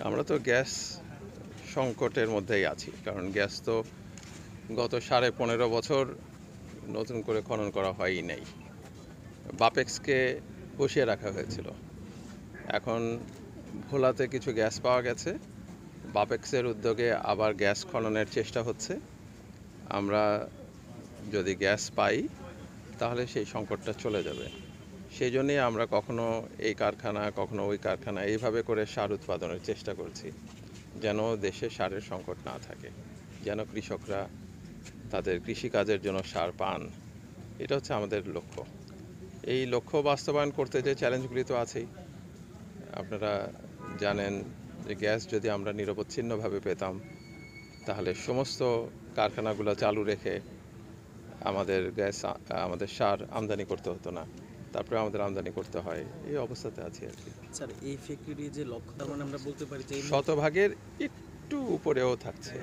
আমরা তো গ্যাস সংকটের মধ্যেই আছি, কারণ গ্যাস তো গত 15.5 বছর নতুন করে খনন করা হয়ই নাই। বাপেক্সকে বসিয়ে রাখা হয়েছিল। এখন ভোলাতে কিছু গ্যাস পাওয়া গেছে, বাপেক্সের উদ্যোগে আবার গ্যাস খননের চেষ্টা হচ্ছে। আমরা যদি গ্যাস পাই তাহলে সেই সংকটটা চলে যাবে। সেই জন্যই আমরা কখনো এই কারখানা কখনো ওই কারখানা এইভাবে করে সার উৎপাদনের চেষ্টা করছি, যেন দেশে সারের সংকট না থাকে, যেন কৃষকরা তাদের কৃষিকাজের জন্য সার পান। এটা হচ্ছে আমাদের লক্ষ্য। এই লক্ষ্য বাস্তবায়ন করতে যে চ্যালেঞ্জগুলি তো আছেই। আপনারা জানেন যে গ্যাস যদি আমরা নিরবচ্ছিন্নভাবে পেতাম তাহলে সমস্ত কারখানাগুলো চালু রেখে আমাদের সার আমদানি করতে হতো না। তারপরে আমাদের আমদানি করতে হয়, এই অবস্থাতে আছি আর কি। স্যার এই ফ্যাক্টরি যে লক্ষ্য, তার মানে আমরা বলতে পারি যে শতভাগের একটু উপরেও থাকছে।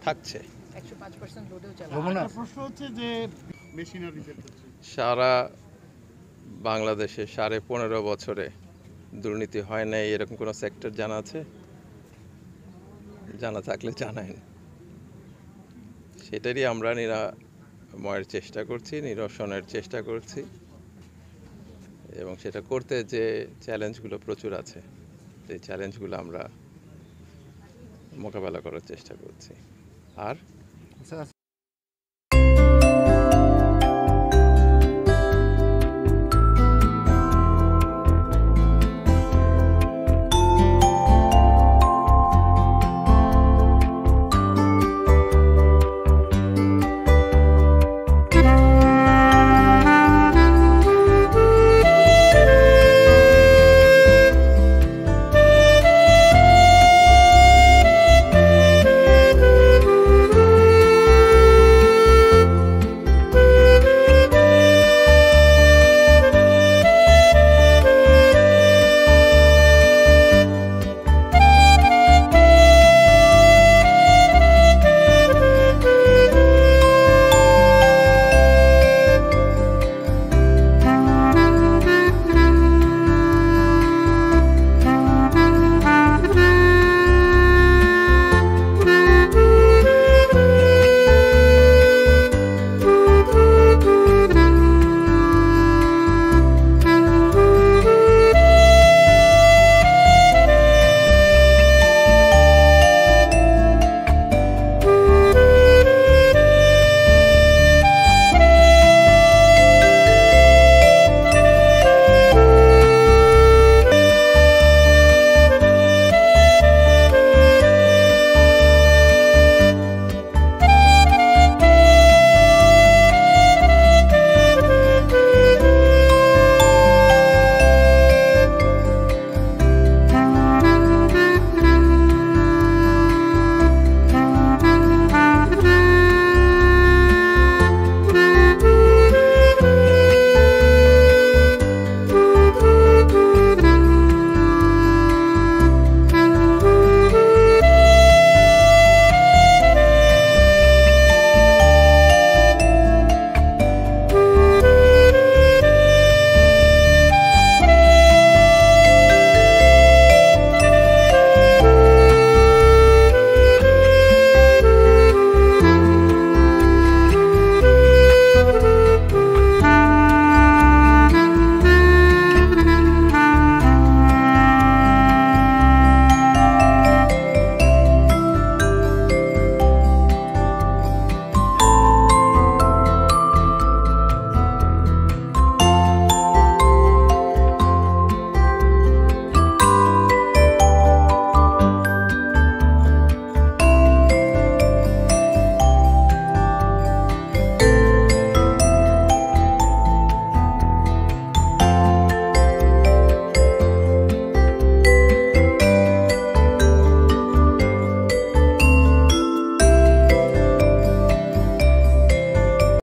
থাকছে 105% লোডেও চালানো। প্রশ্ন হচ্ছে যে মেশিনারিজের ক্ষেত্রে সারা বাংলাদেশে 15.5 বছরে দুর্নীতি হয় নাই এরকম কোনো সেক্টর জানা আছে? জানা থাকলে জানায়েন। সেটারই আমরা নিরাময়ের চেষ্টা করছি, নিরসনের চেষ্টা করছি, এবং সেটা করতে যে চ্যালেঞ্জগুলো প্রচুর আছে, সেই চ্যালেঞ্জগুলো আমরা মোকাবেলা করার চেষ্টা করছি। আর